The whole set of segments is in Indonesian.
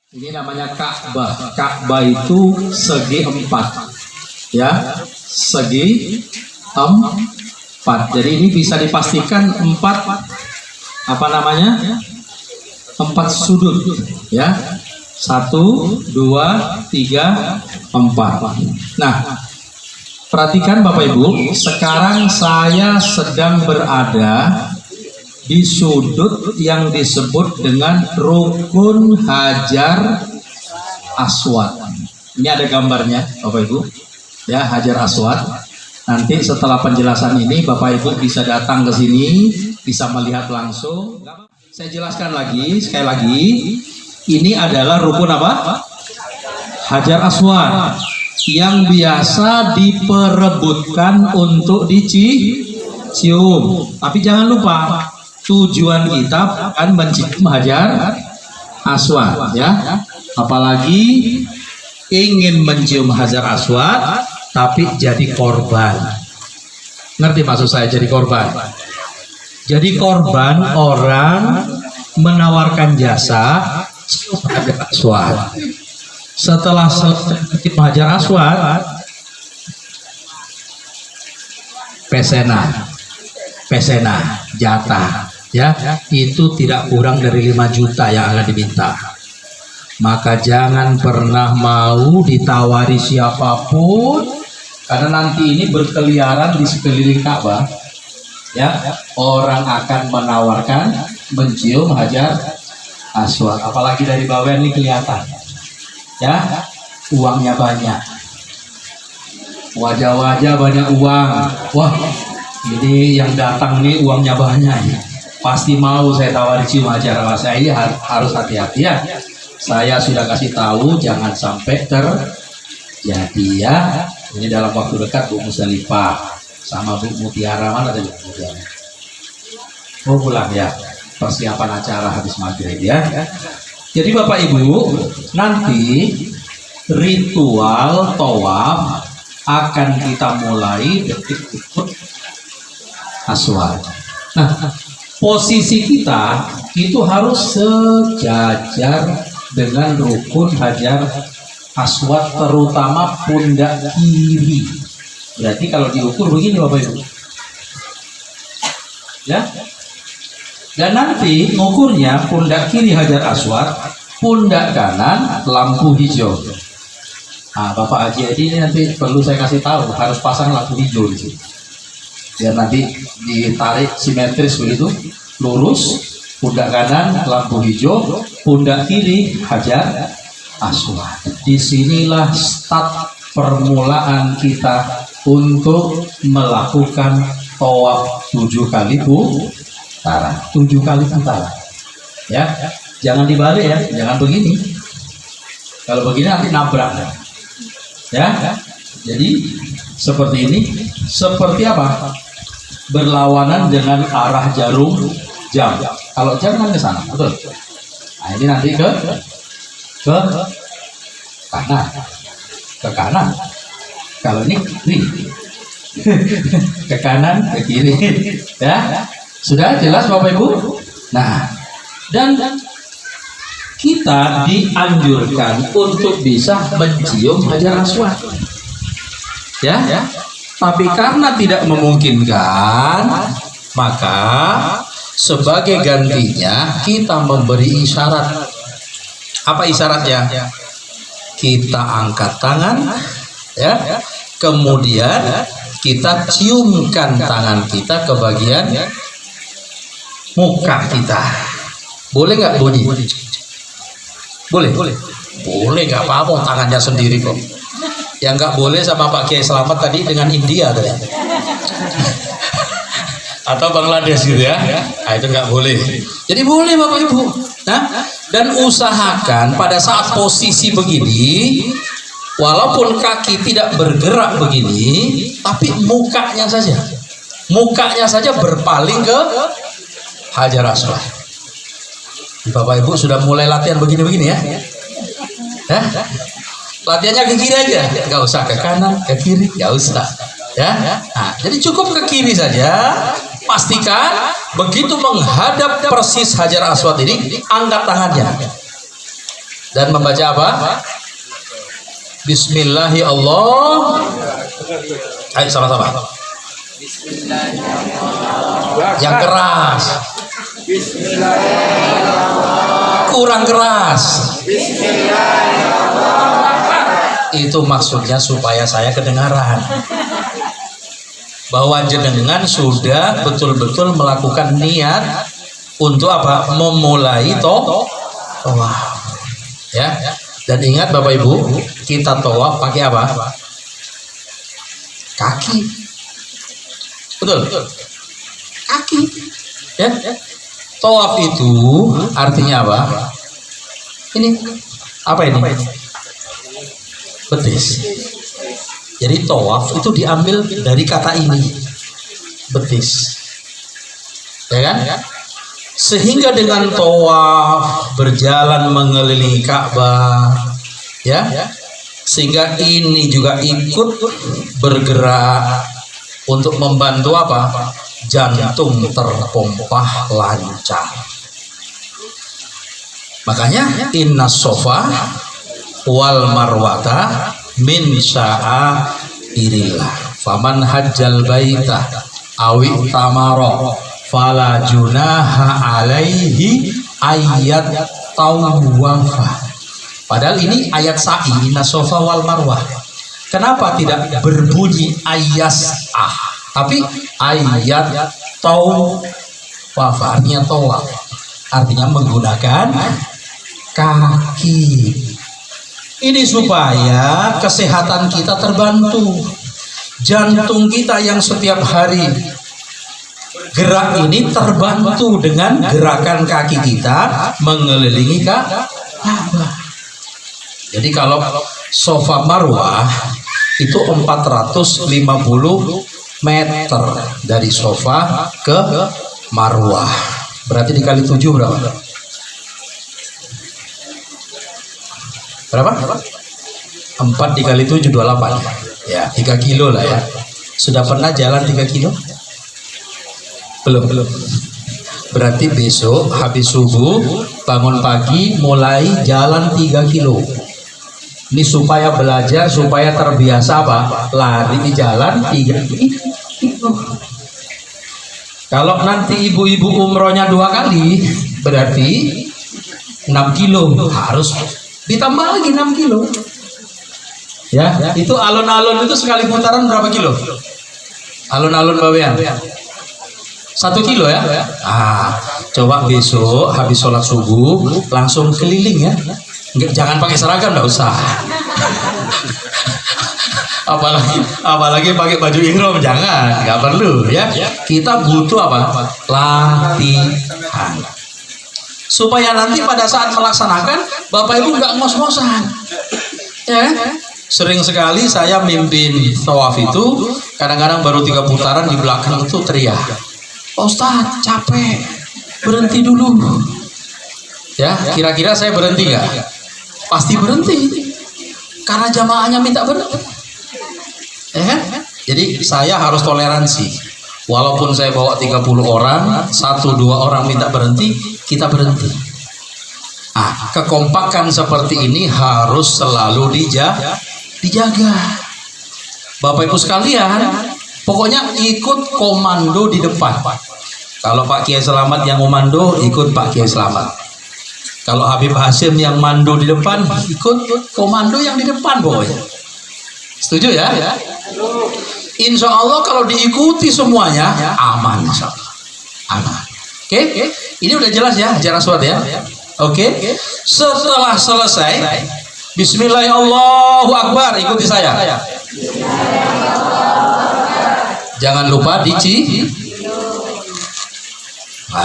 Ini namanya Ka'bah. Ka'bah itu segi empat, ya, segi empat. Jadi ini bisa dipastikan empat, apa namanya, empat sudut, ya, 1, 2, 3, 4. Nah, perhatikan Bapak Ibu, sekarang saya sedang berada di sudut yang disebut dengan Rukun Hajar Aswad. Ini ada gambarnya Bapak Ibu, ya, Hajar Aswad. Nanti setelah penjelasan ini Bapak Ibu bisa datang ke sini, bisa melihat langsung. Saya jelaskan lagi, sekali lagi, ini adalah rukun apa? Hajar Aswad yang biasa diperebutkan untuk dicium. Tapi jangan lupa, tujuan kita akan mencium Hajar Aswad, ya. Apalagi ingin mencium Hajar Aswad tapi jadi korban. Ngerti maksud saya jadi korban? Jadi korban orang menawarkan jasa Hajar Aswad. Setelah selesai Hajar Aswad, pesena jatah, ya, itu tidak kurang dari 5 juta yang akan diminta. Maka jangan pernah mau ditawari siapapun, karena nanti ini berkeliaran di sekeliling Ka'bah, ya, orang akan menawarkan mencium Hajar Aswad. Apalagi dari bawah ini kelihatan, ya, uangnya banyak, wajah-wajah banyak uang. Wah, ini yang datang nih uangnya banyak, pasti mau saya tawari cium Hajar Aswad. Saya ini harus hati-hati, ya. Saya sudah kasih tahu jangan sampai terjadi, ya. Ini dalam waktu dekat Bu Musdalifah sama Bu Mutiara, mana tadi Bu Mutiara? Oh, pulang, ya. Persiapan acara habis maghrib, ya. Jadi Bapak Ibu, nanti ritual tawaf akan kita mulai dari Aswad. Nah, posisi kita itu harus sejajar dengan rukun Hajar Aswad, terutama pundak kiri. Berarti kalau diukur begini Bapak Ibu, ya. Dan nanti ngukurnya pundak kiri Hajar Aswad, pundak kanan lampu hijau. Nah, Bapak Haji Edi ini nanti perlu saya kasih tahu, harus pasang lampu hijau di sini. Biar nanti ditarik simetris begitu, lurus, pundak kanan lampu hijau, pundak kiri Hajar Aswad. Disinilah start permulaan kita untuk melakukan tawaf 7 kali putaran. 7 kali putaran, ya. Jangan dibalik, ya, jangan begini. Kalau begini nanti nabrak, ya. Jadi seperti ini, seperti apa? Berlawanan dengan arah jarum jam. Kalau jam kan ke sana, betul. Nah, ini nanti ke kanan. Kalau ini kiri, ke kanan, ke kiri, ya. Sudah jelas Bapak Ibu. Nah, dan kita dianjurkan untuk bisa mencium Hajar Aswad, ya. Tapi karena tidak memungkinkan, maka sebagai gantinya kita memberi isyarat. Apa isyaratnya? Kita angkat tangan, ya. Kemudian kita ciumkan tangan kita ke bagian muka kita. Boleh nggak bunyi? Boleh. Boleh, nggak apa-apa, tangannya sendiri kok. Yang nggak boleh sama Pak Kiai Selamat tadi dengan India tadi, atau Bangladesh gitu, ya. Nah, itu nggak boleh. Jadi boleh Bapak Ibu. Nah, dan usahakan pada saat posisi begini, walaupun kaki tidak bergerak begini, tapi mukanya saja berpaling ke Hajar Aswad. Bapak Ibu sudah mulai latihan begini-begini, ya. Latihannya ke kiri aja, nggak usah ke kanan, ke kiri, nggak usah, ya. Nah, jadi cukup ke kiri saja. Pastikan begitu menghadap persis Hajar Aswad ini, angkat tangannya. dan membaca apa? Bismillahirrahmanirrahim. Ayo sama-sama. Yang keras. Kurang keras. Itu maksudnya supaya saya kedengaran bahwa jenengan sudah betul-betul melakukan niat untuk apa? Memulai tawaf. Ya. Dan ingat Bapak Ibu, kita tawaf pakai apa? Kaki. Betul. Kaki. Ya. Tawaf itu artinya apa? Ini apa ini? Betis. Jadi tawaf itu diambil dari kata ini, betis, ya kan? Sehingga dengan tawaf berjalan mengelilingi Ka'bah, ya, sehingga ini juga ikut bergerak untuk membantu apa? Jantung terpompah lancar. Makanya inna sofa wal marwata min sya'airillah faman hajjal baita awi tamaro fala junaha alaihi ayat tawafa. Padahal ini ayat sa'i, inna sofa wal marwah. Kenapa tidak berbunyi ayas'ah, tapi ayat tawafa, artinya tawaf, artinya menggunakan kaki. Ini supaya kesehatan kita terbantu. Jantung kita yang setiap hari gerak ini terbantu dengan gerakan kaki kita mengelilingi Ka'bah. Jadi kalau Safa Marwah itu 450 meter dari Safa ke Marwah. Berarti dikali 7 berapa? Berapa? 4 dikali 7 28. Ya, 3 kilo lah ya. Sudah pernah jalan 3 kilo? Belum. Berarti besok habis subuh bangun pagi mulai jalan 3 kilo. Ini supaya belajar, supaya terbiasa apa? Lari di jalan 3 kilo. Kalau nanti ibu-ibu umrohnya 2 kali, berarti 6 kilo harus ditambah lagi 6 kilo. Ya, itu alun-alun itu sekali putaran berapa kilo? Alun-alun Bawean 1 kilo ya. Coba besok habis sholat subuh langsung keliling ya. Jangan pakai seragam, nggak usah. apalagi pakai baju ihram, jangan, nggak perlu ya. Kita butuh apa? Latihan. Supaya nanti pada saat melaksanakan Bapak Ibu nggak ngos-ngosan. Ya. Sering sekali saya mimpin tawaf itu, kadang-kadang baru 3 putaran di belakang itu teriak, Ustadz capek, berhenti dulu. Ya, kira-kira saya berhenti nggak? Pasti berhenti, karena jamaahnya minta berhenti. Jadi saya harus toleransi. Walaupun saya bawa 30 orang, 1-2 orang minta berhenti, kita berhenti. Kekompakan seperti ini harus selalu dijaga. Bapak Ibu sekalian, pokoknya ikut komando di depan. Kalau Pak Kiai Selamat yang komando, ikut Pak Kiai Selamat. Kalau Habib Hasyim yang mando di depan, ikut komando yang di depan pokoknya. Setuju ya? Insya Allah kalau diikuti semuanya aman, insya Allah. Aman. Oke? Ini udah jelas ya, ajaran sholat ya. Oke? Setelah selesai, Bismillahirrahmanirrahim, Allahu Akbar, ikuti saya. Jangan lupa dici. 3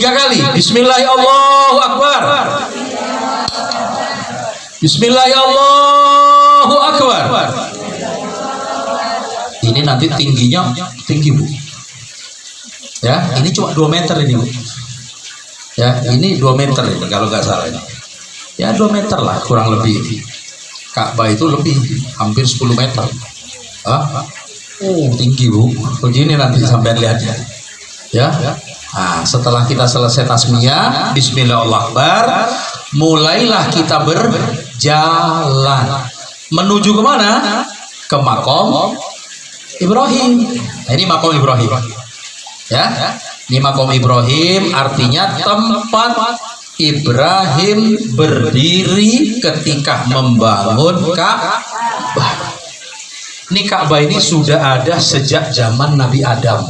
kali. Bismillahirrahmanirrahim, Allahu Akbar. Bismillahirrahmanirrahim, Allahu Akbar. Ini nanti tingginya tinggi Bu. Ya, ini cuma 2 meter ini Bu. Ya, ini 2 meter ini kalau nggak salah ini. Ya 2 meter lah kurang lebih. Ka'bah itu lebih, hampir 10 meter. Tinggi Bu. Begini nanti sampai lihat ya. Ya, Nah, setelah kita selesai tasmiyah, Bismillahirrahmanirrahim, mulailah kita berjalan menuju kemana? Ke makom Ibrahim. Nah, ini makom Ibrahim. Ya, ini makom Ibrahim artinya tempat Ibrahim berdiri ketika membangun Ka'bah. Ini Ka'bah ini sudah ada sejak zaman Nabi Adam.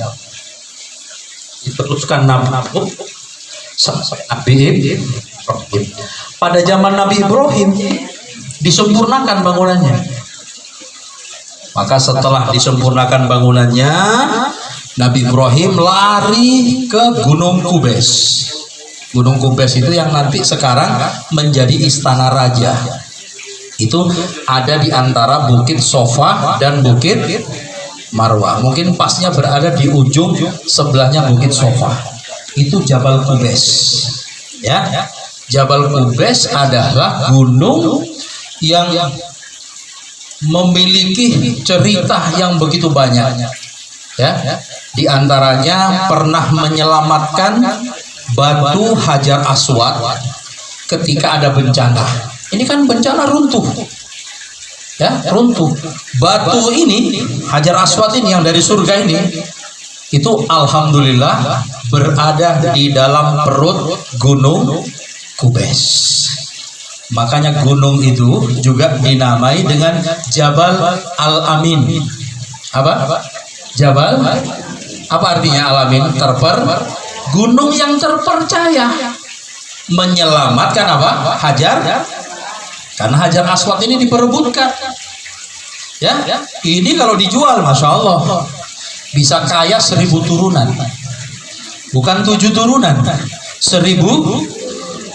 Diteruskan Nabi sampai Nabi Ibrahim. Pada zaman Nabi Ibrahim disempurnakan bangunannya. Maka setelah disempurnakan bangunannya, Nabi Ibrahim lari ke Gunung Kubes. Gunung Kubes itu yang nanti sekarang menjadi istana raja. Itu ada di antara Bukit Sofa dan Bukit Marwah. Mungkin pasnya berada di ujung sebelahnya Bukit Sofa. Itu Jabal Kubes. Ya, Jabal Kubes adalah gunung yang memiliki cerita yang begitu banyak. Ya, di antaranya pernah menyelamatkan batu Hajar Aswad ketika ada bencana. Ini kan bencana runtuh. Ya, runtuh. Batu ini, Hajar Aswad ini yang dari surga ini, itu alhamdulillah berada di dalam perut Gunung Kubes. Makanya gunung itu juga dinamai dengan Jabal Al-Amin. Apa? Jabal? Apa artinya Al-Amin? Gunung yang terpercaya. Menyelamatkan apa? Hajar. Karena Hajar Aswad ini diperebutkan. Ya, ini kalau dijual, masya Allah, bisa kaya 1000 turunan. Bukan 7 turunan, 1000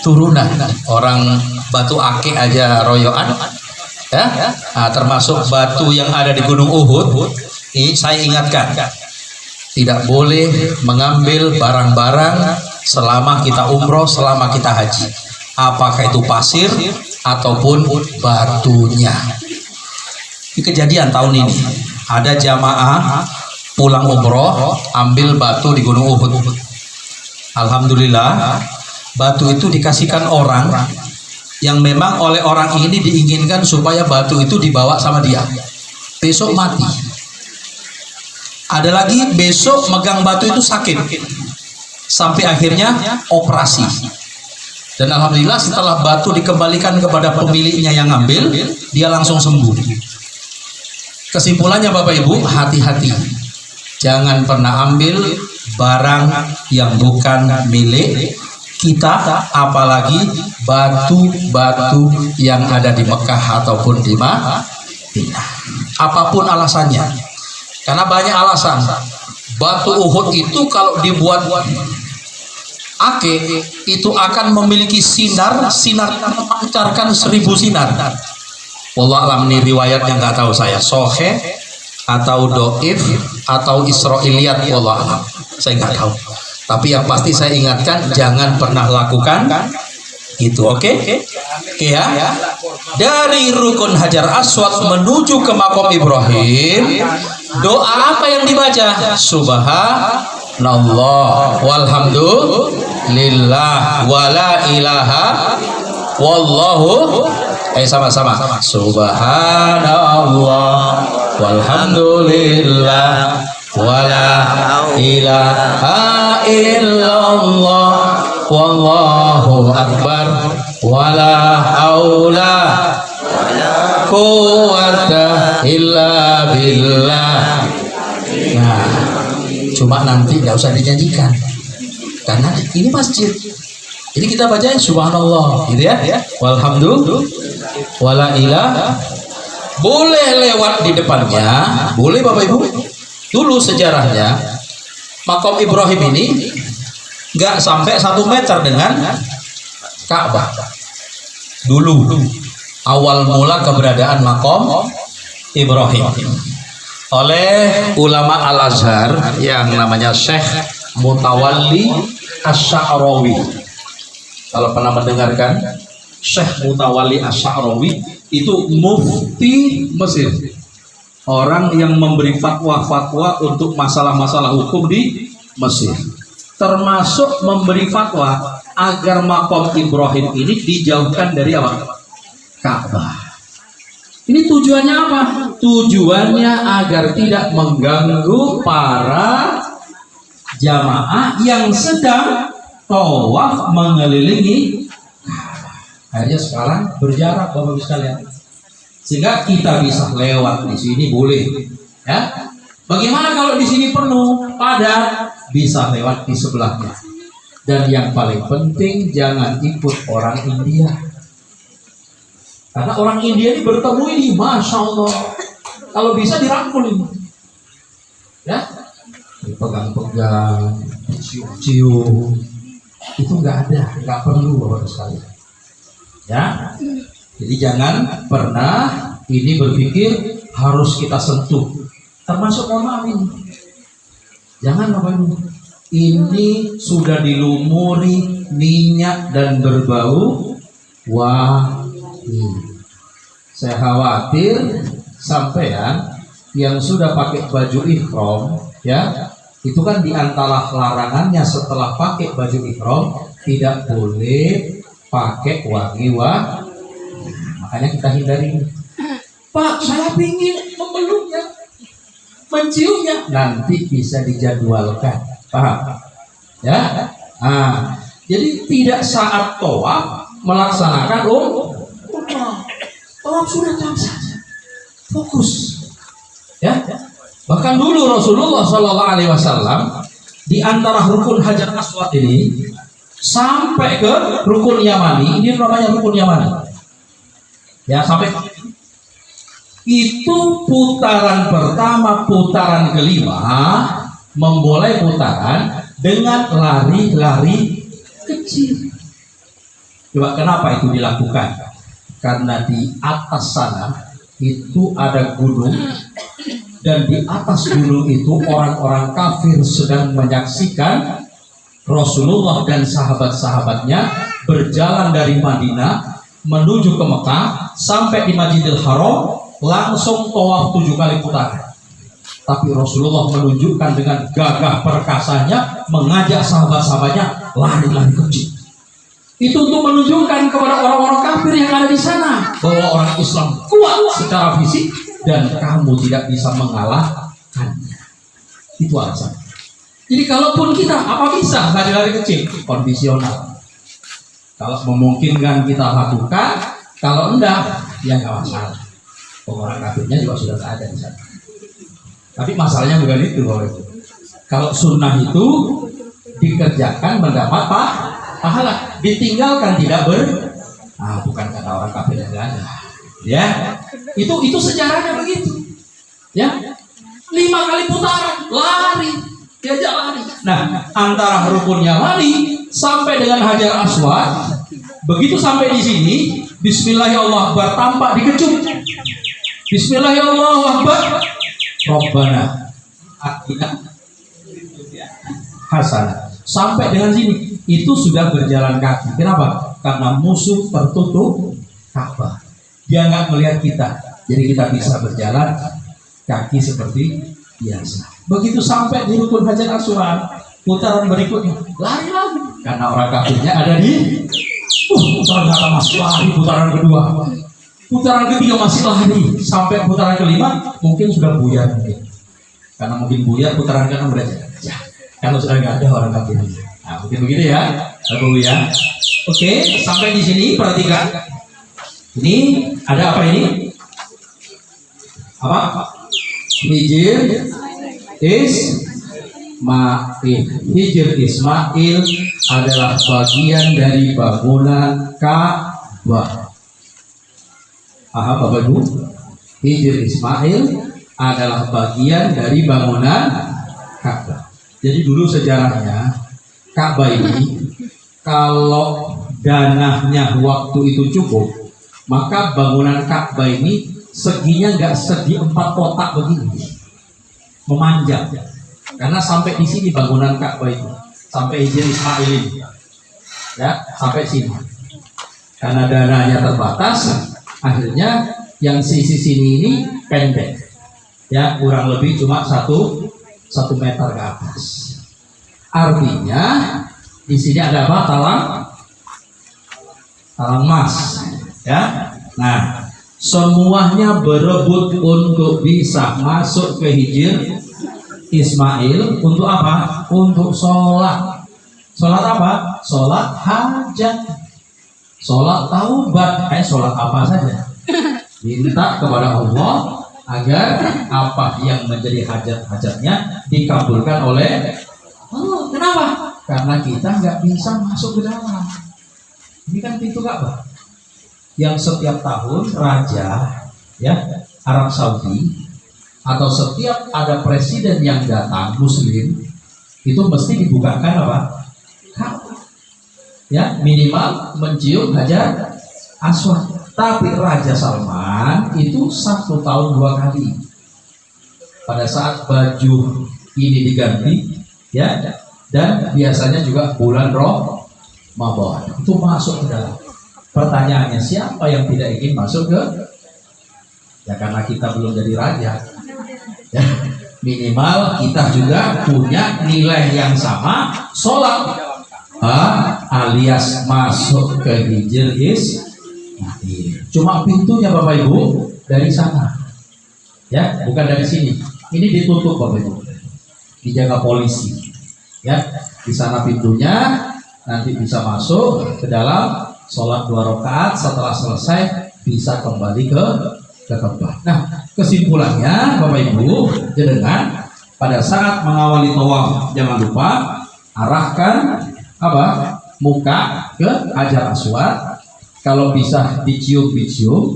turunan. Orang batu akik aja royoan, ya. Nah, termasuk batu yang ada di Gunung Uhud. Ini saya ingatkan, tidak boleh mengambil barang-barang selama kita umroh, selama kita haji. Apakah itu pasir ataupun batunya. Ini kejadian tahun ini. Ada jamaah pulang umroh, ambil batu di Gunung Uhud. Alhamdulillah, batu itu dikasihkan orang yang memang oleh orang ini diinginkan supaya batu itu dibawa sama dia. Besok mati. Ada lagi besok megang batu itu sakit. Sampai akhirnya operasi. Dan alhamdulillah setelah batu dikembalikan kepada pemiliknya yang ngambil, dia langsung sembuh. Kesimpulannya Bapak Ibu, hati-hati. Jangan pernah ambil barang yang bukan milik kita, apalagi batu-batu yang ada di Mekah ataupun di Madinah. Apapun alasannya. Karena banyak alasan. Batu Uhud itu kalau dibuat akik itu akan memiliki sinar memancarkan 1000 sinar. Wallah alam, ini riwayat yang nggak tahu saya soheh atau doif atau israiliyat, wallah alam, saya nggak tahu. Tapi yang pasti saya ingatkan, jangan pernah lakukan itu. Oke ya. Dari rukun Hajar Aswad menuju ke makom Ibrahim, doa apa yang dibaca? Subhanallah walhamdulillah wala ilaha wallahu, sama-sama, subhanallah walhamdulillah wala ilaha illallah wallahu akbar wala haula quwwata illa billah. Nah, cuma nanti nggak usah dijanjikan karena ini masjid. Jadi kita baca subhanallah gitu ya. Walhamdulillah wala ilaha. Boleh lewat di depannya, boleh Bapak Ibu. Dulu sejarahnya makom Ibrahim ini nggak sampai 1 meter dengan Ka'bah. Dulu awal mula keberadaan makom Ibrahim oleh ulama Al-Azhar yang namanya Syekh Mutawalli Asy-Sya'rawi. Kalau pernah mendengarkan Syekh Mutawalli Asy-Sya'rawi, itu mufti Mesir, orang yang memberi fatwa-fatwa untuk masalah-masalah hukum di Mesir. termasuk memberi fatwa agar makom Ibrahim ini dijauhkan dari apa? Ka'bah. Ini tujuannya apa? Tujuannya agar tidak mengganggu para jamaah yang sedang tawaf mengelilingi. Akhirnya sekarang berjarak Bapak Ibu sekalian, sehingga kita bisa lewat di sini boleh, ya. Bagaimana kalau di sini penuh, padat, bisa lewat di sebelahnya. Dan yang paling penting jangan ikut orang India, karena orang India ini bertemu ini, masya Allah, kalau bisa dirangkul ini, ya, dipegang-pegang, cium-cium, itu nggak ada, nggak perlu Bapak Ibu sekalian. Ya, jadi jangan pernah ini berpikir harus kita sentuh, termasuk mohon maaf ini. Jangan Bapak Ibu, ini sudah dilumuri minyak dan berbau wangi. Saya khawatir sampean yang sudah pakai baju ihram, ya, itu kan diantara larangannya setelah pakai baju ihram tidak boleh pakai wangi-wangi. Makanya kita hindari. Pak, saya ingin memeluknya, menciumnya, nanti bisa dijadwalkan, paham? Ya. Jadi tidak saat tawaf melaksanakan tawaf sudah jam saja, fokus. Ya. Bahkan dulu Rasulullah SAW di antara rukun Hajar Aswad ini sampai ke rukun Yamani, ini namanya rukun Yamani. Ya, sampai itu putaran pertama, putaran kelima memulai putaran dengan lari-lari kecil. Coba kenapa itu dilakukan? Karena di atas sana itu ada gunung, dan di atas gunung itu orang-orang kafir sedang menyaksikan Rasulullah dan sahabat-sahabatnya berjalan dari Madinah menuju ke Mekah, sampai di Masjidil Haram langsung tawaf 7 kali putaran. Tapi Rasulullah menunjukkan dengan gagah perkasanya mengajak sahabat-sahabatnya lari-lari kecil. Itu untuk menunjukkan kepada orang-orang kafir yang ada di sana bahwa orang Islam kuat secara fisik dan kamu tidak bisa mengalahkannya. Itu alasan. Jadi kalaupun kita apa bisa lari-lari kecil, kondisional. Kalau memungkinkan kita lakukan, kalau enggak ya nggak masalah. Orang kafirnya juga sudah tak ada di sana. Tapi masalahnya bukan itu, Bapak Ibu. Kalau sunnah itu dikerjakan mendapat pahala, ditinggalkan tidak bukan kata orang kafir yang ada. Ya, itu sejarahnya begitu. Ya, 5 kali putaran, lari. Diajak lari. Nah, antara rukun Yamani sampai dengan Hajar Aswad, begitu sampai di sini, Bismillahirrahmanirrahim, tampak dikecup. Bismillahirrahmanirrahim. Rabbana atina hasanah. Sampai dengan sini, itu sudah berjalan kaki. Kenapa? Karena musuh tertutup Ka'bah. Dia nggak melihat kita, jadi kita bisa berjalan kaki seperti biasa. Begitu sampai di rukun Hajar Aswad, putaran berikutnya lari lagi, karena orang kafirnya ada di ternyata masih lari putaran kedua, putaran ketiga masih lari, sampai putaran kelima mungkin sudah buyar mungkin. Karena mungkin buyar, putaran keenam belajar karena sudah nggak ada orang kafir. Nah, mungkin begitu ya, Bapak ya. Oke, sampai di sini perhatikan. Ini ada apa ini? Apa? Hijir Ismail. Hijir Ismail adalah bagian dari bangunan Ka'bah. Paham Bapak Ibu? Hijir Ismail adalah bagian dari bangunan Ka'bah. Jadi dulu sejarahnya Ka'bah ini kalau danahnya waktu itu cukup, maka bangunan Ka'bah ini seginya nggak segi 4 kotak begini, memanjang. Karena sampai di sini bangunan Ka'bah itu, sampai Hijir Ismail ini, ya sampai sini. Karena dananya terbatas, akhirnya yang sisi sini ini pendek, ya kurang lebih cuma 1 meter ke atas. Artinya di sini ada apa? Talang emas, ya. Nah, semuanya berebut untuk bisa masuk ke Hijr Ismail untuk apa? Untuk sholat. Sholat apa? Sholat hajat, sholat taubat, sholat apa saja. Minta kepada Allah agar apa yang menjadi hajat-hajatnya dikabulkan oleh Allah. Kenapa? Karena kita nggak bisa masuk ke dalam. Ini kan pintu Ka'bah yang setiap tahun raja, ya, Arab Saudi atau setiap ada presiden yang datang Muslim itu mesti dibukakan apa? Ka'bah. Ya, minimal mencium Hajar Aswad. Tapi Raja Salman itu 1 tahun 2 kali. Pada saat baju ini diganti, ya, dan biasanya juga bulan Ramadan itu masuk ke dalam. Pertanyaannya, siapa yang tidak ingin masuk ke? Ya karena kita belum jadi raja. Ya, minimal kita juga punya nilai yang sama, sholat, alias masuk ke Hijr Ismail. Cuma pintunya Bapak Ibu dari sana, ya, bukan dari sini. Ini ditutup Bapak Ibu, dijaga polisi. Ya, di sana pintunya, nanti bisa masuk ke dalam, sholat 2 rakaat, setelah selesai bisa kembali ke Ka'bah. Nah, kesimpulannya Bapak Ibu, jenengan pada saat mengawali tawaf jangan lupa arahkan apa? Muka ke Hajar Aswad. Kalau bisa dicium,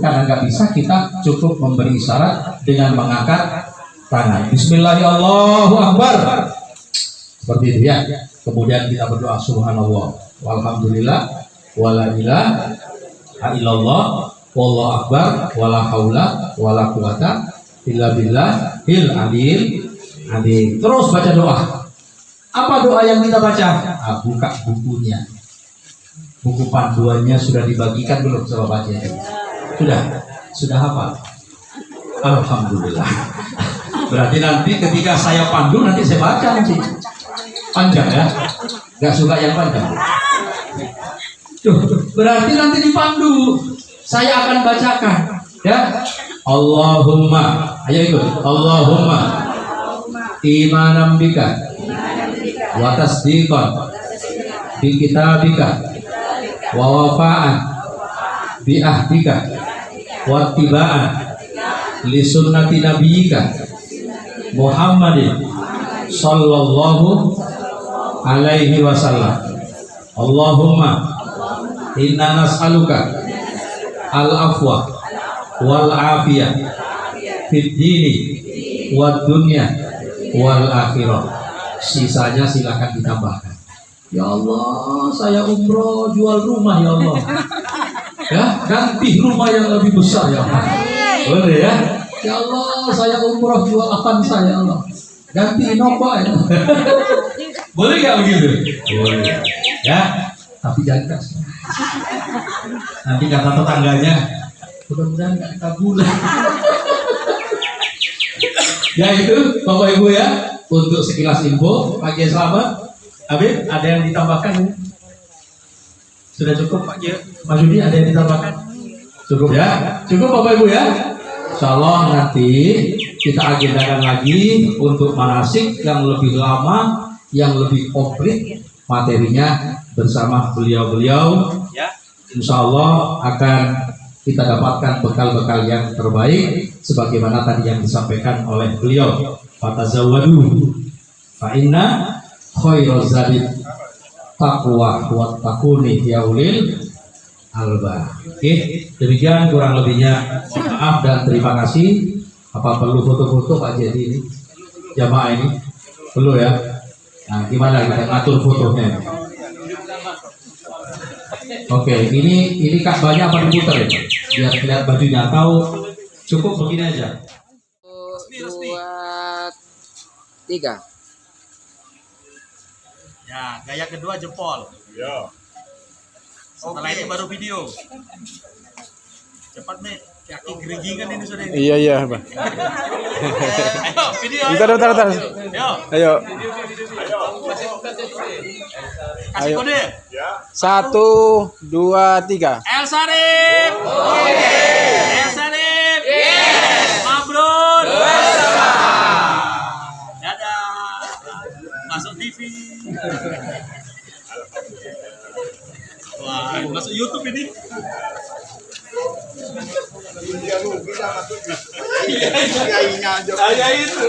karena nggak bisa kita cukup memberi isyarat dengan mengangkat tangan. Bismillahirrahmanirrahim. Seperti itu ya. Kemudian kita berdoa subhanallah walhamdulillah wala ilaha illallah wallahu akbar wala haula wala quwata illa billahil aliyil azim. Terus baca doa. Apa doa yang kita baca? Buka bukunya. Buku panduannya sudah dibagikan belum sama baca? Sudah hafal? Alhamdulillah. Berarti nanti ketika saya pandu nanti saya baca nanti. Panjang ya, nggak suka yang panjang. Berarti nanti dipandu, saya akan bacakan, ya. Allahumma, ayo ikut. Allahumma imanam bika wa tasdiqan bi kitabika wa wafa'an bi ahdika wa tiba'an li sunnati nabiyyika Muhammadin sallallahu alaihi wasallam. Allahumma inna nas'aluka al-afwa wal afiyah fid dini wad dunya wal akhirah. Sisanya silakan ditambahkan. Ya Allah, saya umroh jual rumah ya Allah. Ya, ganti rumah yang lebih besar ya Allah. Boleh ya? Ya Allah, saya umroh jual Avanza ya Allah. Ganti Innova ya. Boleh nggak begitu? Boleh. Ya, tapi jangan kasih. Nanti kata tetangganya, mudah-mudahan nggak kabul. Ya itu Bapak Ibu ya, untuk sekilas info pagi selamat. Habib, ada yang ditambahkan? Sudah cukup Pak Mas Yudi, ada yang ditambahkan? Cukup ya? Cukup Bapak Ibu ya? Insyaallah nanti kita agendakan lagi untuk manasik yang lebih lama, yang lebih komplit materinya bersama beliau-beliau. Insyaallah akan kita dapatkan bekal-bekal yang terbaik sebagaimana tadi yang disampaikan oleh beliau. Fatazawwadu fa inna khairaz zadi taqwa wa taquni ya ulil albab. Oke, demikian kurang lebihnya. Maaf dan terima kasih. Apa perlu foto-foto Pak Jadi ini? Jamaah ini? Perlu ya? Nah, gimana kita ngatur fotonya? Oke, ini Ka'bahnya apa diputar ya? Biar lihat bajunya atau cukup begini aja? 2, 3. Ya, gaya kedua jempol. Ya. Setelah itu baru video. Cepat nih, kaki gerigingan ini sudah ini. Iya, Bang. Ayo, video. Bentar. Ayo. Ayo. Video. Kasih Ayo. kode. 1, 2, 3. El Sarif. Oke. El Sarif. Yes. Mabrur. Dadah. Masuk TV. Wah, masuk YouTube ini. Iya, itu.